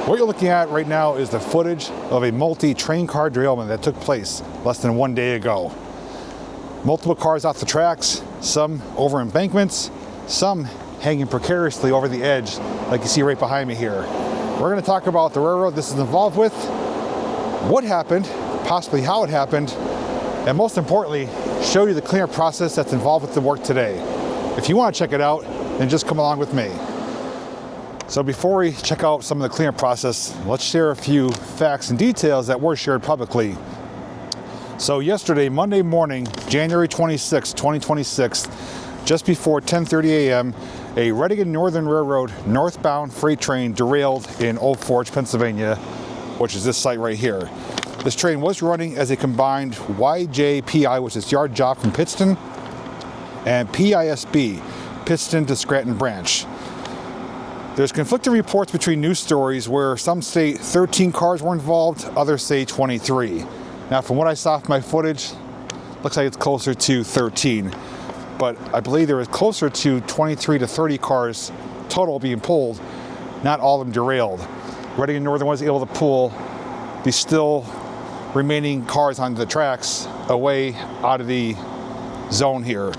What you're looking at right now is the footage of a multi-train car derailment that took place less than 1 day ago. Multiple cars off the tracks, some over embankments, some hanging precariously over the edge, like you see right behind me here. We're going to talk about the railroad this is involved with, what happened, possibly how it happened, and most importantly, show you the cleanup process that's involved with the work today. If you want to check it out, then just come along with me. So before we check out some of the cleanup process, let's share a few facts and details that were shared publicly. So yesterday, Monday morning, January 26, 2026, just before 10:30 a.m., a Reading Northern Railroad northbound freight train derailed in Old Forge, Pennsylvania, which is this site right here. This train was running as a combined YJPI, which is yard job from Pittston, and PISB, Pittston to Scranton branch. There's conflicting reports between news stories where some say 13 cars were involved, others say 23. Now, from what I saw from my footage, looks like it's closer to 13. But I believe there was closer to 23 to 30 cars total being pulled, not all of them derailed. Reading Northern was able to pull the still remaining cars onto the tracks away out of the zone here.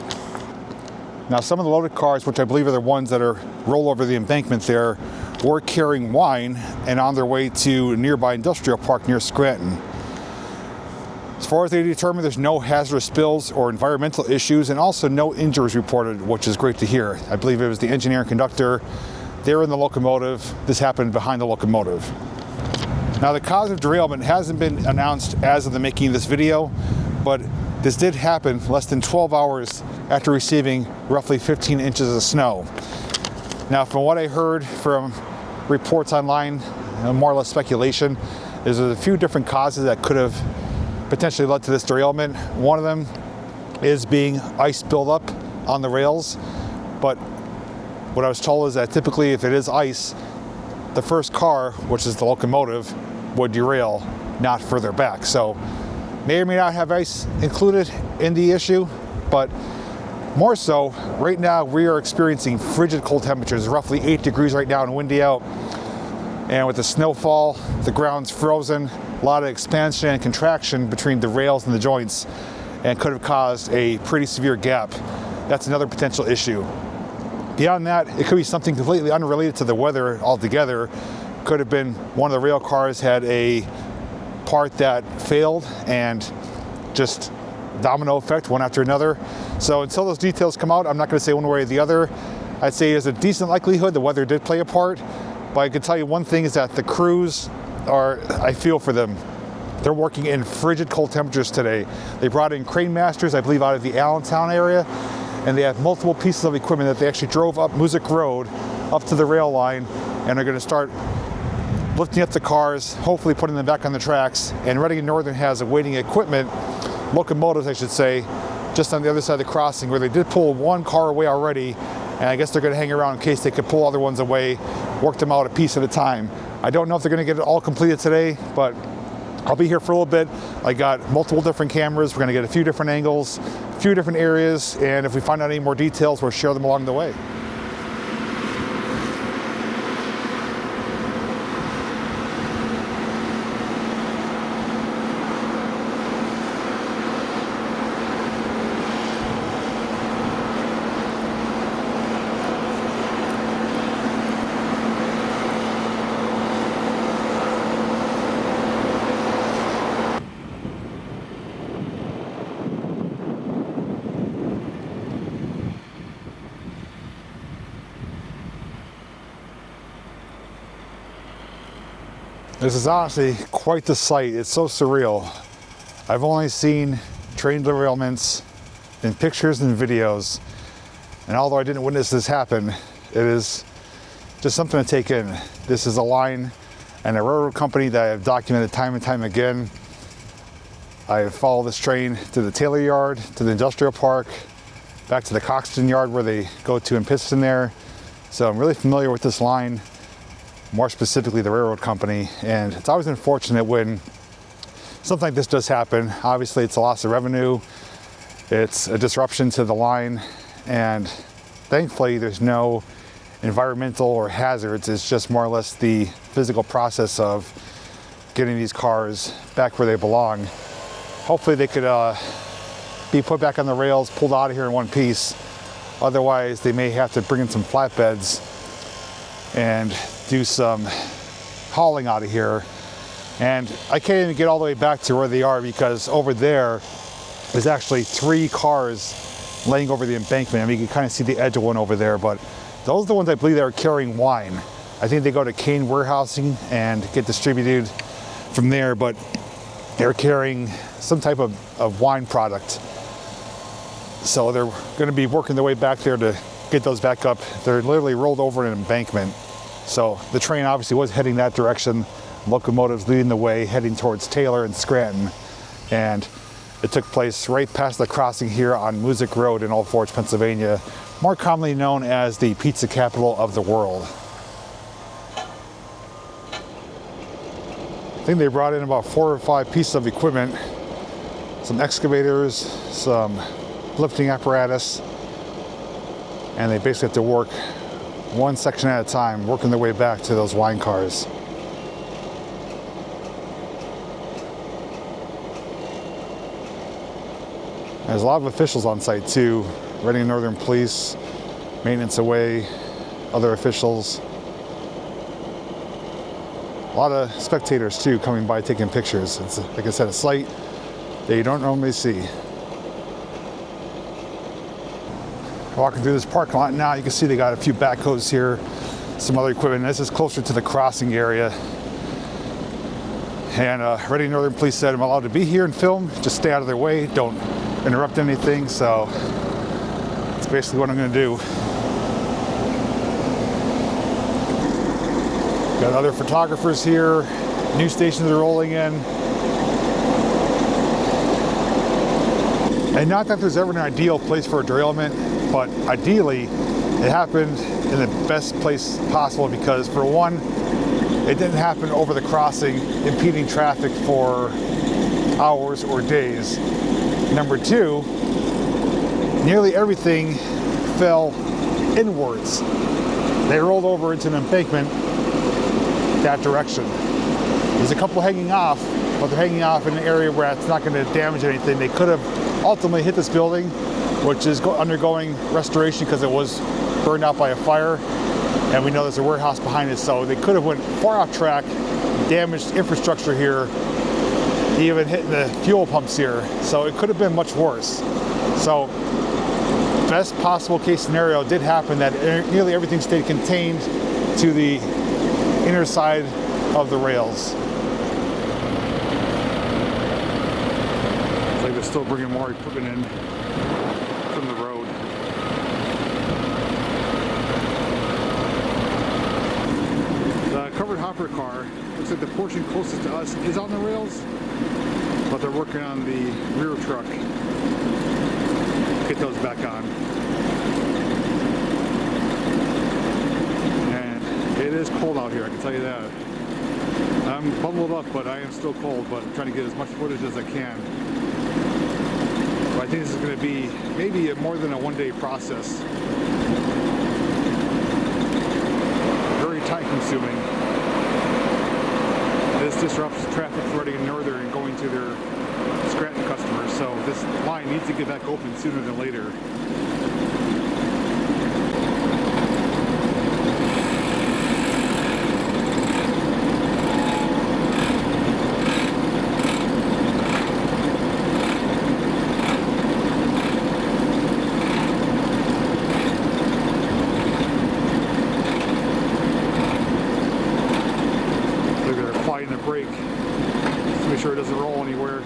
Now, some of the loaded cars, which I believe are the ones that are roll over the embankment there, were carrying wine and on their way to a nearby industrial park near Scranton. As far as they determined, there's no hazardous spills or environmental issues, and also no injuries reported, which is great to hear. I believe it was the engineer and conductor. They were in the locomotive. This happened behind the locomotive. Now, the cause of derailment hasn't been announced as of the making of this video, but this did happen less than 12 hours after receiving roughly 15 inches of snow. Now, from what I heard from reports online, more or less speculation, there's a few different causes that could have potentially led to this derailment. One of them is being ice buildup on the rails, but what I was told is that typically if it is ice, the first car, which is the locomotive, would derail, not further back. So may or may not have ice included in the issue, but more so, right now we are experiencing frigid cold temperatures, roughly 8 degrees right now and windy out. And with the snowfall, the ground's frozen, a lot of expansion and contraction between the rails and the joints, and could have caused a pretty severe gap. That's another potential issue. Beyond that, it could be something completely unrelated to the weather altogether. Could have been one of the rail cars had a part that failed and just domino effect, one after another. So until those details come out, I'm not going to say one way or the other. I'd say there's a decent likelihood the weather did play a part, but I can tell you one thing is that the crews are, I feel for them. They're working in frigid cold temperatures today. They brought in crane masters, I believe, out of the Allentown area, and they have multiple pieces of equipment that they actually drove up Music Road, up to the rail line, and are going to start lifting up the cars, hopefully putting them back on the tracks. And Reading Northern has awaiting equipment, locomotives I should say, just on the other side of the crossing, where they did pull one car away already, and I guess they're going to hang around in case they could pull other ones away, work them out a piece at a time. I don't know if they're going to get it all completed today, but I'll be here for a little bit. I got multiple different cameras. We're going to get a few different angles, a few different areas, and if we find out any more details, we'll share them along the way. This is honestly quite the sight. It's so surreal. I've only seen train derailments in pictures and videos, and although I didn't witness this happen, it is just something to take in. This is a line and a railroad company that I have documented time and time again. I have followed this train to the Taylor yard, to the industrial park, back to the Coxton yard where they go to in Pittston there. So I'm really familiar with this line, more specifically the railroad company, and it's always unfortunate when something like this does happen. Obviously it's a loss of revenue, it's a disruption to the line, and thankfully there's no environmental or hazards. It's just more or less the physical process of getting these cars back where they belong. Hopefully they could be put back on the rails, pulled out of here in one piece. Otherwise, they may have to bring in some flatbeds and do some hauling out of here. And I can't even get all the way back to where they are because over there is actually 3 cars laying over the embankment. I mean, you can kind of see the edge of one over there, but those are the ones I believe that are carrying wine. I think they go to Kane warehousing and get distributed from there, but they're carrying some type of wine product. So they're going to be working their way back there to get those back up. They're literally rolled over an embankment. So the train obviously was heading that direction. Locomotives leading the way, heading towards Taylor and Scranton. And it took place right past the crossing here on Music Road in Old Forge, Pennsylvania, more commonly known as the pizza capital of the world. I think they brought in about 4 or 5 pieces of equipment, some excavators, some lifting apparatus, and they basically have to work one section at a time, working their way back to those wine cars. There's a lot of officials on site too, Reading Northern Police, Maintenance Away, other officials. A lot of spectators too coming by taking pictures. It's, like I said, a sight that you don't normally see. Walking through this parking lot now, you can see they got a few backhoes here, some other equipment. This is closer to the crossing area. And Reading Northern Police said I'm allowed to be here and film, just stay out of their way, don't interrupt anything, so that's basically what I'm going to do. Got other photographers here, news stations are rolling in. And not that there's ever an ideal place for a derailment, but ideally it happened in the best place possible because, for one, it didn't happen over the crossing, impeding traffic for hours or days. Number 2, nearly everything fell inwards. They rolled over into an embankment that direction. There's a couple hanging off, but they're hanging off in an area where it's not going to damage anything. They could have ultimately hit this building, which is undergoing restoration because it was burned out by a fire, and we know there's a warehouse behind it, so they could have went far off track, damaged infrastructure here, even hitting the fuel pumps here, so it could have been much worse. So best possible case scenario did happen, that nearly everything stayed contained to the inner side of the rails. It's like they're still bringing more equipment in from the road. The covered hopper car, looks like the portion closest to us is on the rails, but they're working on the rear truck. Get those back on. And it is cold out here, I can tell you that. I'm bundled up, but I am still cold, but I'm trying to get as much footage as I can. But I think this is going to be maybe more than a one-day process. Very time-consuming. This disrupts traffic flooding in Northern and going to their Scranton customers, so this line needs to get back open sooner than later. They're applying the brake to make sure it doesn't roll anywhere.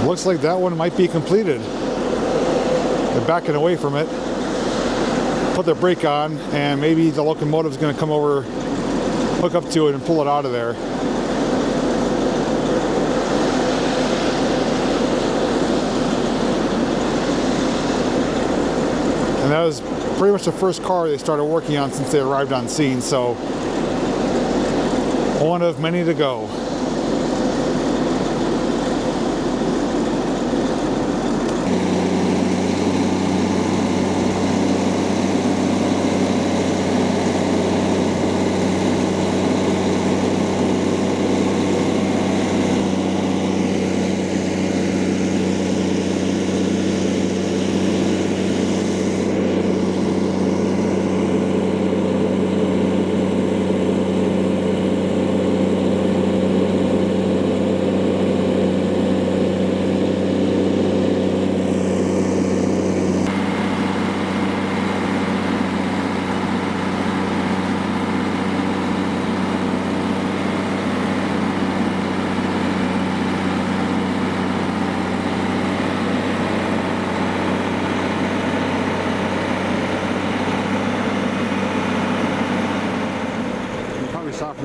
Looks like that one might be completed. They're backing away from it. Put their brake on, and maybe the locomotive's going to come over, hook up to it, and pull it out of there. And that was pretty much the first car they started working on since they arrived on scene, so one of many to go.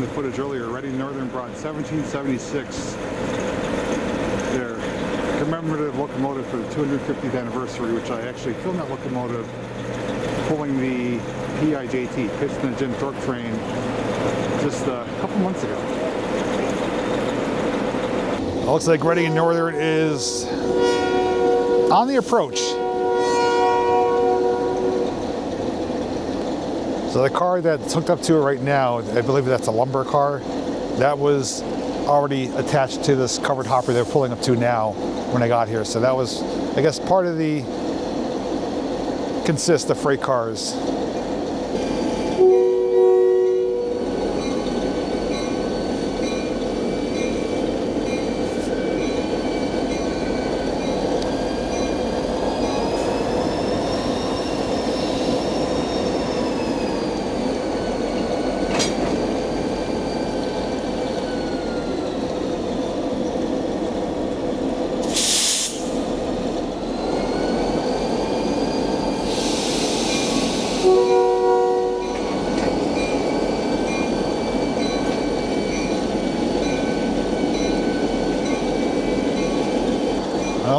the footage earlier, Reading Northern brought 1776, their commemorative locomotive for the 250th anniversary, which I actually filmed that locomotive pulling the PIJT, Piston and Gin Torque train, just a couple months ago. It looks like Reading Northern is on the approach. So the car that's hooked up to it right now, I believe that's a lumber car, that was already attached to this covered hopper they're pulling up to now when I got here. So that was, I guess, part of the consist of freight cars.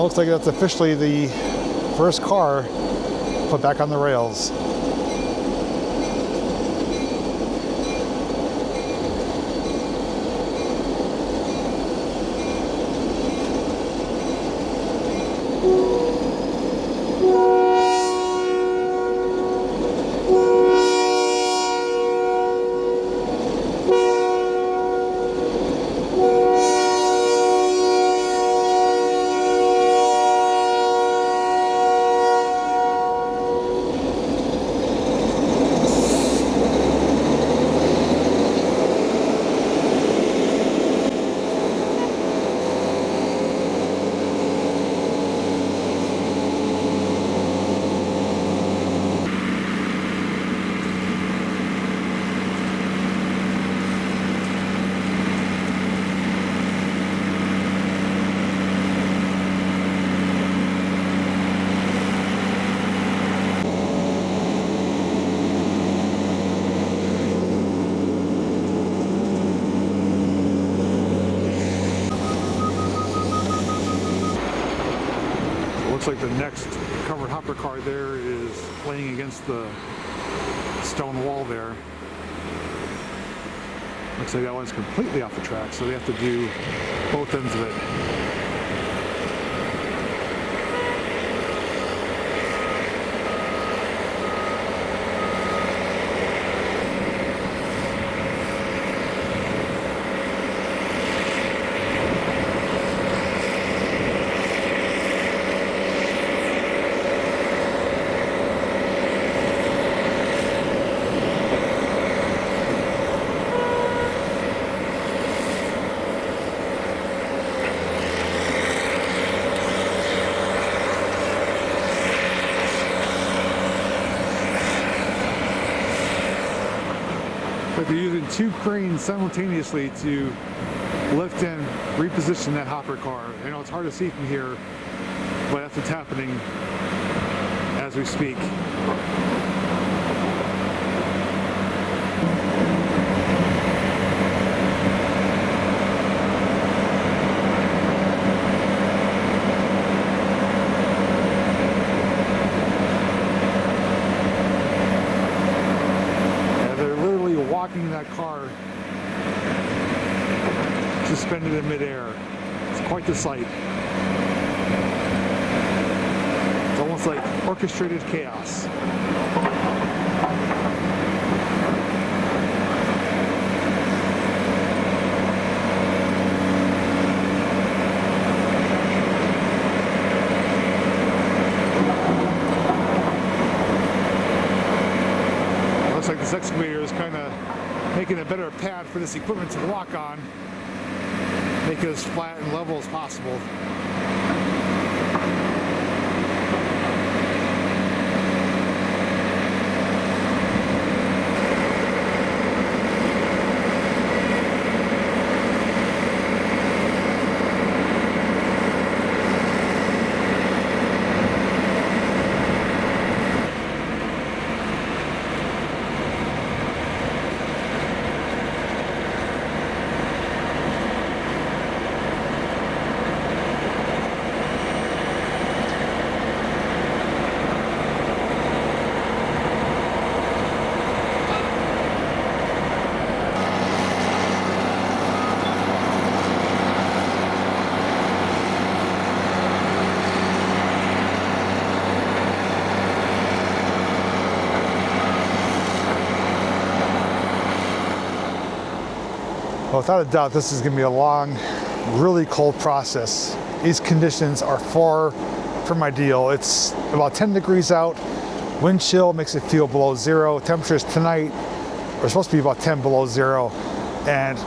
Looks like that's officially the first car put back on the rails. Looks like the next covered hopper car there is laying against the stone wall there. Looks like that one's completely off the track, so they have to do both ends of it. But they're using two cranes simultaneously to lift and reposition that hopper car. I know it's hard to see from here, but that's what's happening as we speak. That car suspended in midair. It's quite the sight. It's almost like orchestrated chaos. Looks like this excavator is kind of making a better pad for this equipment to walk on, make it as flat and level as possible. Well, without a doubt, this is going to be a long, really cold process. These conditions are far from ideal. It's about 10 degrees out. Wind chill makes it feel below zero. Temperatures tonight are supposed to be about 10 below zero. And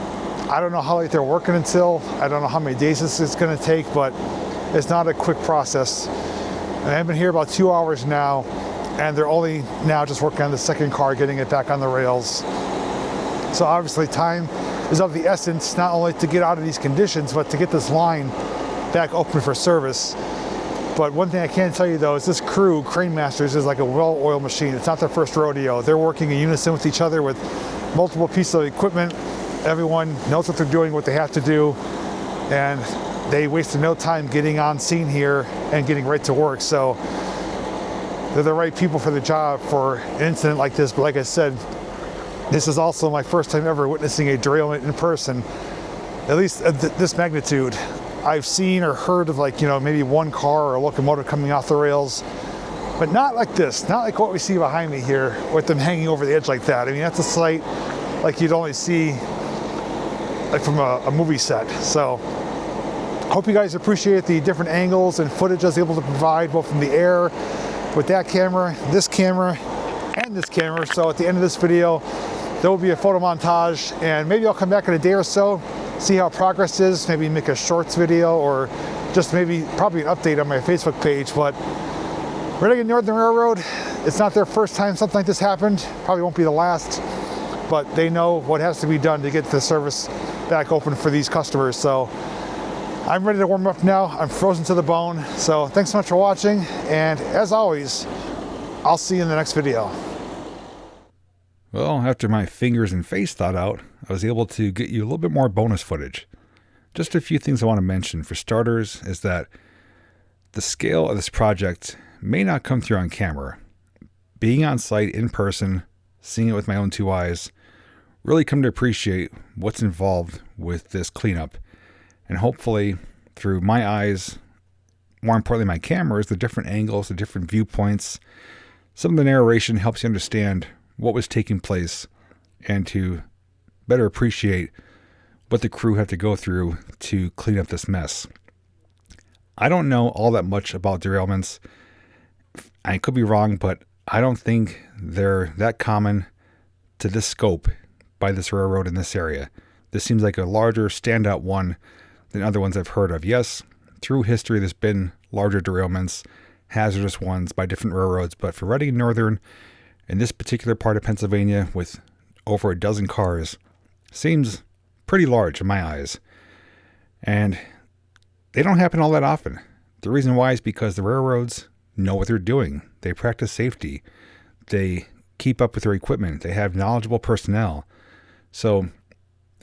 I don't know how late they're working until. I don't know how many days this is going to take, but it's not a quick process. And I've been here about 2 hours now, and they're only now just working on the second car, getting it back on the rails. So obviously time is of the essence, not only to get out of these conditions, but to get this line back open for service. But one thing I can tell you though is this crew, Crane Masters, is like a well-oiled machine. It's not their first rodeo. They're working in unison with each other with multiple pieces of equipment. Everyone knows what they're doing, what they have to do, and they wasted no time getting on scene here and getting right to work. So they're the right people for the job for an incident like this. But like I said, this is also my first time ever witnessing a derailment in person, at least at this magnitude. I've seen or heard of, like, maybe one car or a locomotive coming off the rails, but not like this, not like what we see behind me here with them hanging over the edge like that. I mean, that's a sight like you'd only see like from a movie set. So hope you guys appreciate the different angles and footage I was able to provide, both from the air with that camera, and this camera. So at the end of this video, there will be a photo montage, and maybe I'll come back in a day or so, see how progress is, maybe make a shorts video, or just probably an update on my Facebook page. But Reading Northern Railroad, it's not their first time something like this happened, probably won't be the last, but they know what has to be done to get the service back open for these customers. So I'm ready to warm up now. I'm frozen to the bone. So thanks so much for watching, and as always, I'll see you in the next video. Well, after my fingers and face thawed out, I was able to get you a little bit more bonus footage. Just a few things I want to mention. For starters, is that the scale of this project may not come through on camera. Being on site in person, seeing it with my own two eyes, really come to appreciate what's involved with this cleanup. And hopefully, through my eyes, more importantly my cameras, the different angles, the different viewpoints, some of the narration helps you understand what was taking place and to better appreciate what the crew had to go through to clean up this mess. I don't know all that much about derailments. I could be wrong, but I don't think they're that common to this scope by this railroad in this area. This seems like a larger standout one than other ones I've heard of. Yes, through history there's been larger derailments, hazardous ones by different railroads, but for Reading Northern in this particular part of Pennsylvania with over a dozen cars seems pretty large in my eyes. And they don't happen all that often. The reason why is because the railroads know what they're doing. They practice safety. They keep up with their equipment. They have knowledgeable personnel. So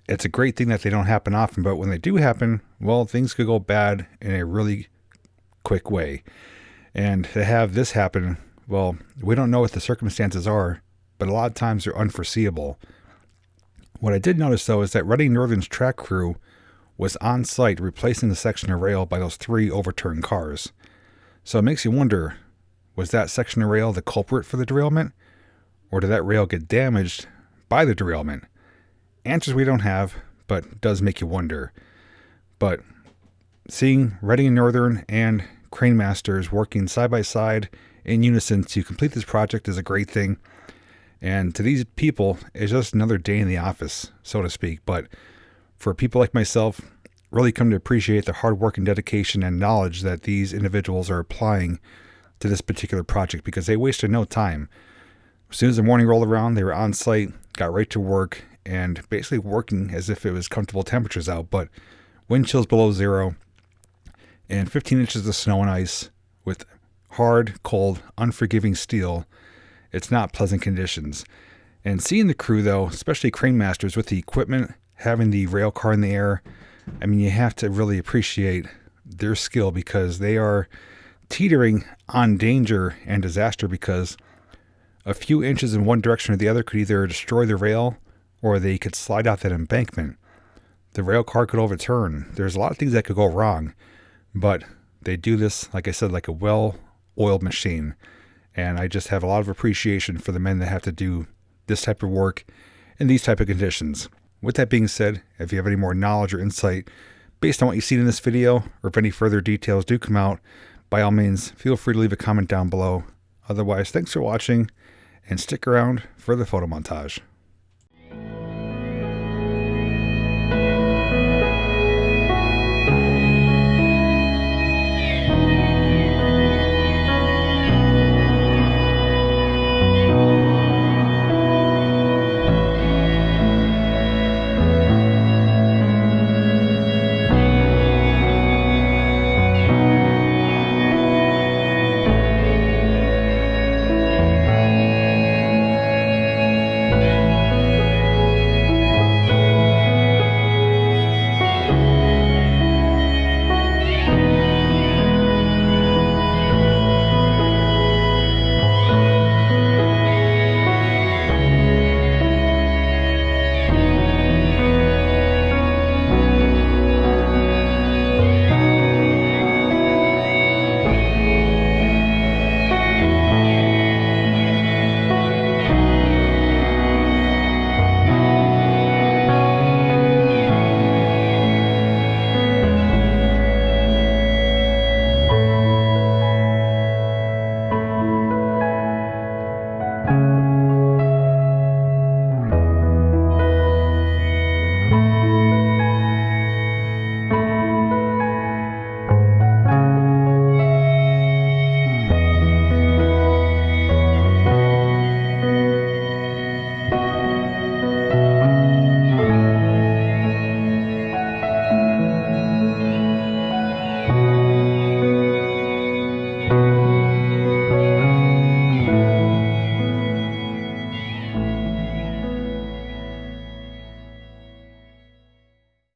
it's a great thing that they don't happen often, but when they do happen, well, things could go bad in a really quick way. And to have this happen, well, we don't know what the circumstances are, but a lot of times they're unforeseeable. What I did notice, though, is that Reading Northern's track crew was on site replacing the section of rail by those 3 overturned cars. So it makes you wonder, was that section of rail the culprit for the derailment? Or did that rail get damaged by the derailment? Answers we don't have, but it does make you wonder. But seeing Reading Northern and Crane Masters working side by side in unison to complete this project is a great thing. And to these people, it's just another day in the office, so to speak. But for people like myself, really come to appreciate the hard work and dedication and knowledge that these individuals are applying to this particular project, because they wasted no time. As soon as the morning rolled around, they were on site, got right to work, and basically working as if it was comfortable temperatures out, but wind chills below zero and 15 inches of snow and ice with hard, cold, unforgiving steel. It's not pleasant conditions. And seeing the crew, though, especially Crane Masters with the equipment, having the rail car in the air, I mean, you have to really appreciate their skill, because they are teetering on danger and disaster, because a few inches in one direction or the other could either destroy the rail or they could slide out that embankment. The rail car could overturn. There's a lot of things that could go wrong, but they do this, like I said, like a well-oiled machine. And I just have a lot of appreciation for the men that have to do this type of work in these type of conditions. With that being said, if you have any more knowledge or insight based on what you've seen in this video, or if any further details do come out, by all means, feel free to leave a comment down below. Otherwise, thanks for watching, and stick around for the photo montage.